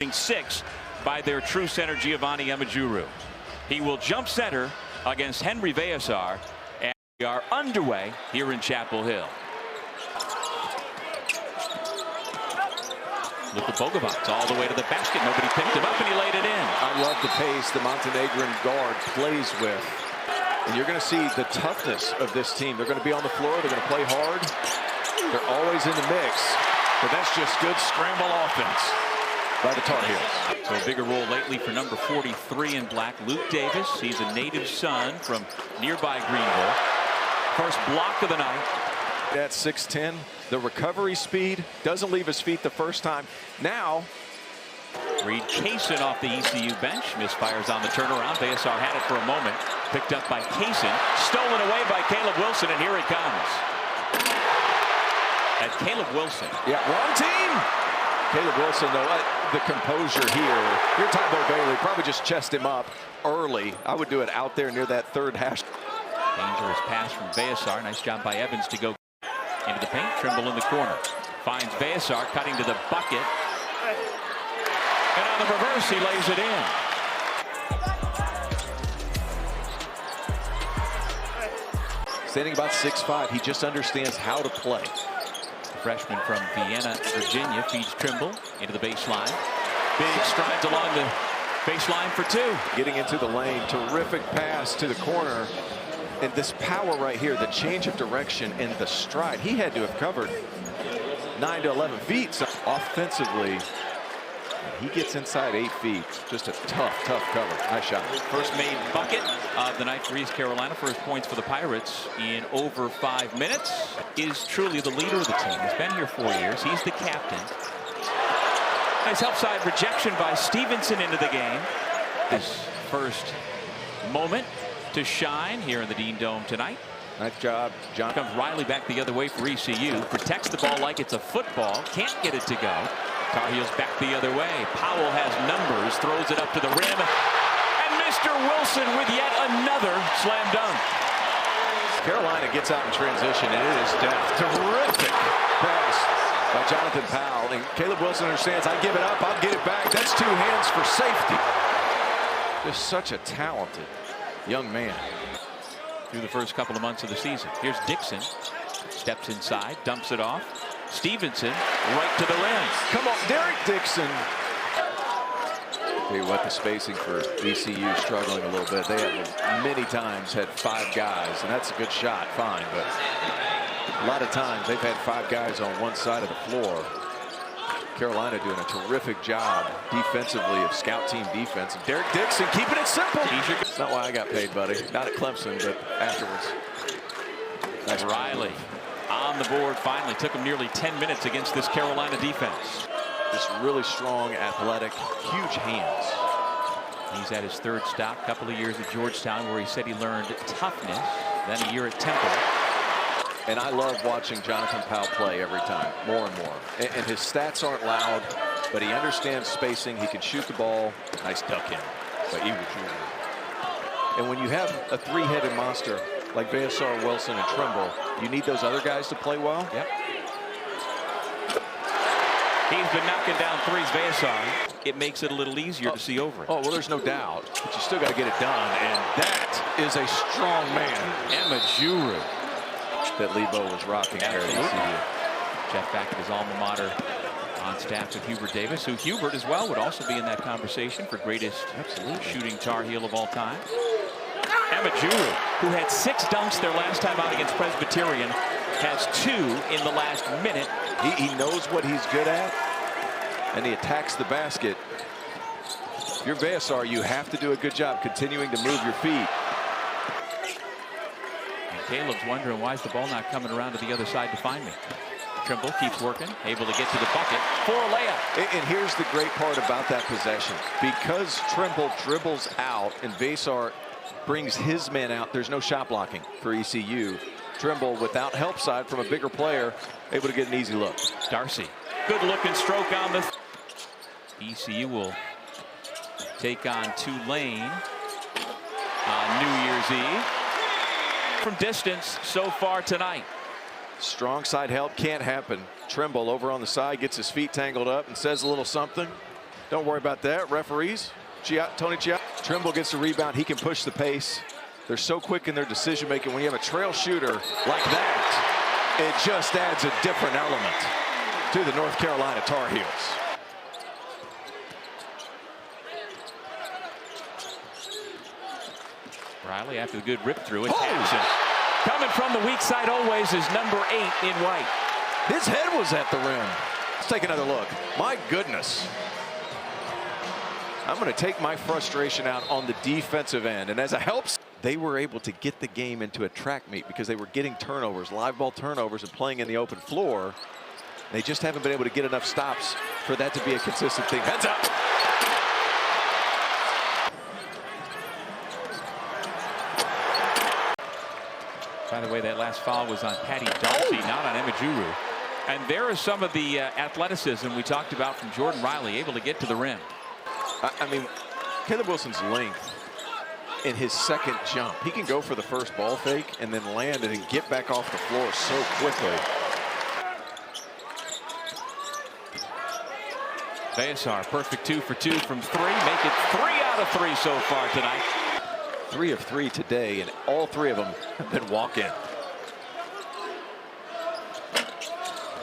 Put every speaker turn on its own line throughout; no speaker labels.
6 by their true center Giovanni Emajuru. He will jump center against Henry Veasar, and we are underway here in Chapel Hill. Look at Bogovac all the way to the basket. Nobody picked him up, and he laid it in.
I love the pace the Montenegrin guard plays with. And you're going to see the toughness of this team. They're going to be on the floor. They're going to play hard. They're always in the mix. But that's just good scramble offense by the Tar Heels.
So a bigger role lately for number 43 in black, Luke Davis. He's a native son from nearby Greenville. First block of the night.
At 6'10", the recovery speed doesn't leave his feet the first time. Now,
Reed Kaysen off the ECU bench. Misfires on the turnaround. Veasar had it for a moment. Picked up by Kaysen. Stolen away by Caleb Wilson, and here he comes. At Caleb Wilson.
Yeah, wrong team. Caleb Wilson, though, the composure here. Here, Tybo Bailey probably just chest him up early. I would do it out there near that third hash.
Dangerous pass from Veasar. Nice job by Evans to go into the paint. Trimble in the corner. Finds Veasar cutting to the bucket. And on the reverse, he lays it in.
Standing about 6'5", he just understands how to play.
The freshman from Vienna, Virginia, feeds Trimble into the baseline. Big strides along the baseline for two.
Getting into the lane, terrific pass to the corner. And this power right here, the change of direction and the stride, he had to have covered 9 to 11 feet. So offensively, he gets inside 8 feet. Just a tough cover. Nice shot.
First made bucket of the night for East Carolina. First points for the Pirates in over 5 minutes. Is truly the leader of the team. He's been here 4 years. He's the captain. Nice help side rejection by Stevenson into the game. His first moment to shine here in the Dean Dome tonight.
Nice job, John.
Comes Riley back the other way for ECU. Protects the ball like it's a football. Can't get it to go. Tar Heels back the other way. Powell has numbers. Throws it up to the rim. And Mr. Wilson with yet another slam dunk.
Carolina gets out in transition, and it is depth. Terrific pass by Jonathan Powell. And Caleb Wilson understands, I give it up, I'll get it back. That's 2 hands for safety. Just such a talented young man.
Through the first couple of months of the season. Here's Dixon. Steps inside, dumps it off. Stevenson right to the rim.
Come on, Derek Dixon. Tell you what, the spacing for ECU struggling a little bit. They have many times had 5 guys, and that's a good shot, fine, but a lot of times they've had 5 guys on one side of the floor. Carolina doing a terrific job defensively of scout team defense. And Derek Dixon keeping it simple. That's not why I got paid, buddy. Not at Clemson, but afterwards.
Nice. Riley on the board finally. Took him nearly 10 minutes against this Carolina defense.
Just really strong, athletic, huge hands.
He's at his 3rd stop, couple of years at Georgetown, where he said he learned toughness. Then a year at Temple.
And I love watching Jonathan Powell play every time, more and more. And his stats aren't loud, but he understands spacing. He can shoot the ball. Nice duck in by Emajuru. And when you have a 3-headed monster like Veasar, Wilson, and Trimble, you need those other guys to play well.
Yep. He's been knocking down threes, Veasar. It makes it a little easier to see over it.
Oh, well, there's no doubt. But you still got to get it done. And that is a strong man.
Emajuru.
That Lebo was rocking here at ECU.
Jeff back at his alma mater on staff with Hubert Davis, who Hubert as well would also be in that conversation for greatest shooting Tar Heel of all time. Emajuru, who had 6 dunks their last time out against Presbyterian, has 2 in the last minute.
He knows what he's good at, and he attacks the basket. If you're Veasar, you have to do a good job continuing to move your feet.
Caleb's wondering, why is the ball not coming around to the other side to find me? Trimble keeps working, able to get to the bucket for a layup.
And here's the great part about that possession. Because Trimble dribbles out and Veasar brings his men out, there's no shot blocking for ECU. Trimble, without help side from a bigger player, able to get an easy look.
Darcy, good looking stroke on the... ECU will take on Tulane on New Year's Eve. From distance so far tonight.
Strong side help can't happen. Trimble over on the side gets his feet tangled up and says a little something. Don't worry about that. Referees, Tony Chia. Trimble gets the rebound. He can push the pace. They're so quick in their decision making. When you have a trail shooter like that, it just adds a different element to the North Carolina Tar Heels.
Riley after the good rip through it. Coming from the weak side always is number 8 in white.
His head was at the rim. Let's take another look. My goodness. I'm going to take my frustration out on the defensive end. And as it helps, they were able to get the game into a track meet because they were getting turnovers, live ball turnovers, and playing in the open floor. They just haven't been able to get enough stops for that to be a consistent thing. Heads up.
By the way, that last foul was on Patty Darcy, not on Emejuru. And there is some of the athleticism we talked about from Jordan Riley, able to get to the rim.
I mean, Caleb Wilson's length in his second jump. He can go for the first ball fake and then land it and get back off the floor so quickly.
Bayasar, perfect 2 for 2 from 3. Make it 3 out of 3 so far tonight.
3 of 3 today, and all 3 of them have been walk-in.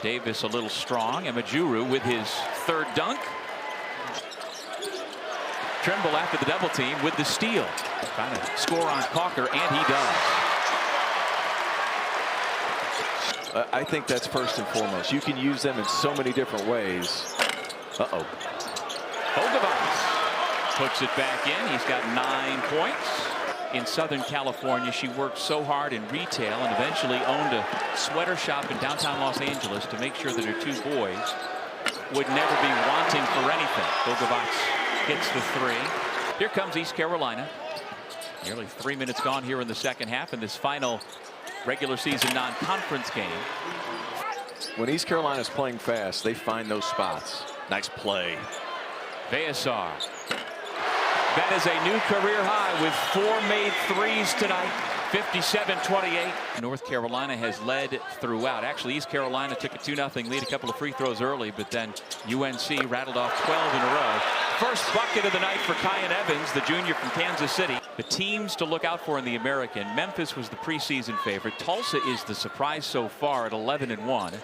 Davis a little strong. Emejuru with his 3rd dunk. Trimble after the double team with the steal. Trying to score on Calker, and he does.
I think that's first and foremost. You can use them in so many different ways. Uh-oh.
Bogavants puts it back in. He's got 9 points. In Southern California, she worked so hard in retail and eventually owned a sweater shop in downtown Los Angeles to make sure that her 2 boys would never be wanting for anything. Bogavants gets the 3. Here comes East Carolina. Nearly 3 minutes gone here in the second half in this final regular season non-conference game.
When East Carolina's playing fast, they find those spots. Nice play.
Bayasar. That is a new career high with 4 made threes tonight. 57-28. North Carolina has led throughout. Actually, East Carolina took a 2-0 lead, a couple of free throws early, but then UNC rattled off 12 in a row. First bucket of the night for Kyan Evans, the junior from Kansas City. The teams to look out for in the American. Memphis was the preseason favorite. Tulsa is the surprise so far at 11-1.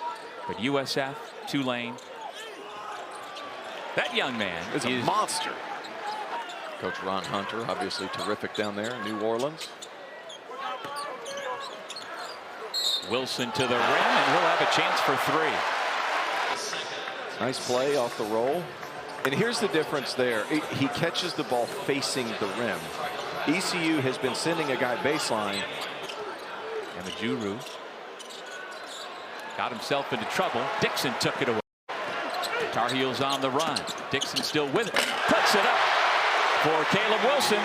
But USF, Tulane. That young man
is a monster. Coach Ron Hunter, obviously terrific down there in New Orleans.
Wilson to the rim, and he'll have a chance for 3.
Nice play off the roll. And here's the difference there. He catches the ball facing the rim. ECU has been sending a guy baseline.
Emejuru got himself into trouble. Dixon took it away. Tar Heels on the run. Dixon still with it. Puts it up for Caleb Wilson.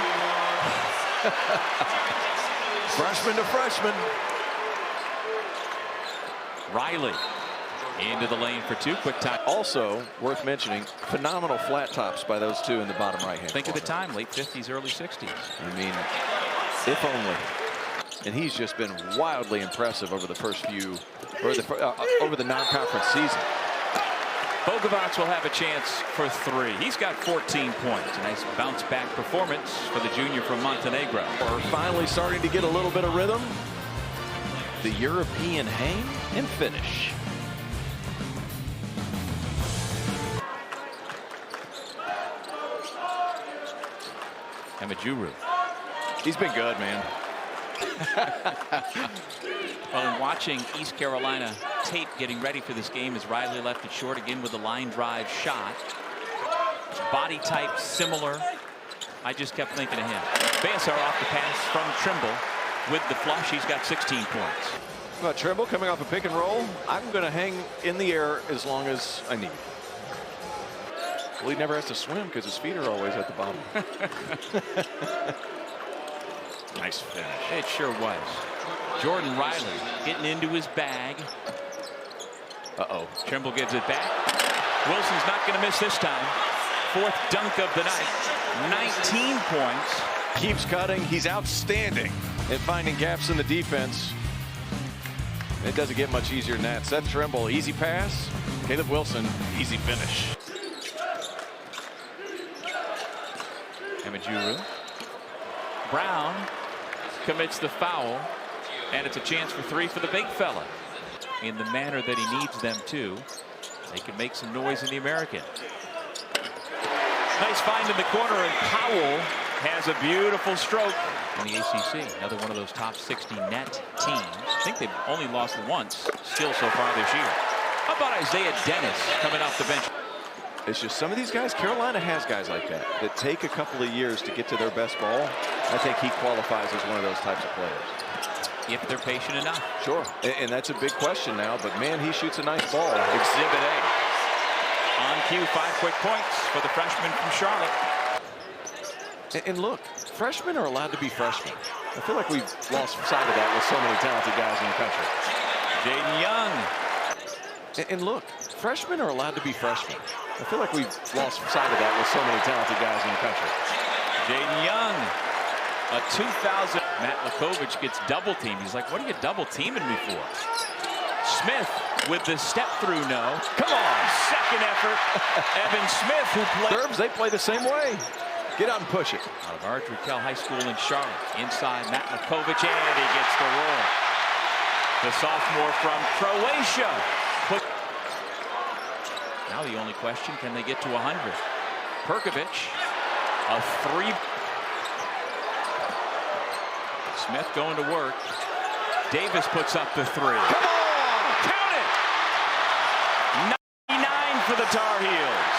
Freshman to freshman.
Riley into the lane for 2. Quick time.
Also worth mentioning, phenomenal flat tops by those 2 in the bottom right hand.
Think of the time, late 50s, early 60s.
I mean, if only. And he's just been wildly impressive over the first few, over the non-conference season.
Bogavants will have a chance for 3. He's got 14 points. A nice bounce back performance for the junior from Montenegro.
We're finally starting to get a little bit of rhythm. The European hang and finish.
Emejuru.
He's been good, man.
Well, in watching East Carolina tape getting ready for this game as Riley left it short again with a line drive shot. Body type similar. I just kept thinking of him. Bayasar off the pass from Trimble with the flush. He's got 16 points.
About Trimble coming off a pick and roll. I'm going to hang in the air as long as I need. Well, he never has to swim because his feet are always at the bottom. Nice finish.
It sure was. Jordan Riley getting into his bag.
Uh-oh.
Trimble gives it back. Wilson's not going to miss this time. 4th dunk of the night. 19 points.
Keeps cutting. He's outstanding at finding gaps in the defense. It doesn't get much easier than that. Seth Trimble, easy pass. Caleb Wilson, easy finish.
Kamajuru. Brown commits the foul, and it's a chance for 3 for the big fella. In the manner that he needs them to, they can make some noise in the American. Nice find in the corner, and Powell has a beautiful stroke in the ACC. Another one of those top 60 net teams. I think they've only lost once still so far this year. How about Isaiah Dennis coming off the bench?
It's just some of these guys, Carolina has guys like that take a couple of years to get to their best ball. I think he qualifies as one of those types of players.
If they're patient enough. Sure.
And that's a big question now, but man, he shoots a nice ball.
Exhibit A. On cue, 5 quick points for the freshman from Charlotte.
And look, freshmen are allowed to be freshmen. I feel like we've lost sight of that with so many talented guys in the country.
Jaden Young.
And look, freshmen are allowed to be freshmen. I feel like we've lost sight of that with so many talented guys in the country.
Jaden Young. A 2000. Matt Lakovich gets double teamed. He's like, what are you double teaming me for? Smith with the step through no. Come on. Second effort. Evan Smith, who plays.
They play the same way. Get out and push it.
Out of Ardrey High School in Charlotte. Inside Matt Lakovich, and he gets the roll. The sophomore from Croatia. Now the only question, can they get to 100? Perkovic, a 3. Smith going to work. Davis puts up the 3. Come on! Count it! 99 for the Tar Heels.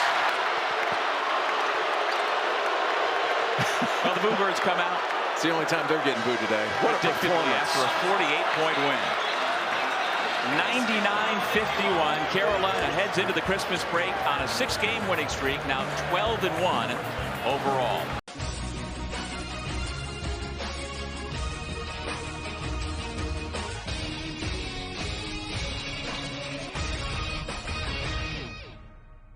Well, the Boo Birds come out.
It's the only time they're getting booed today. What a performance.
After a 48-point win. 99-51. Carolina heads into the Christmas break on a 6-game winning streak, now 12-1 overall.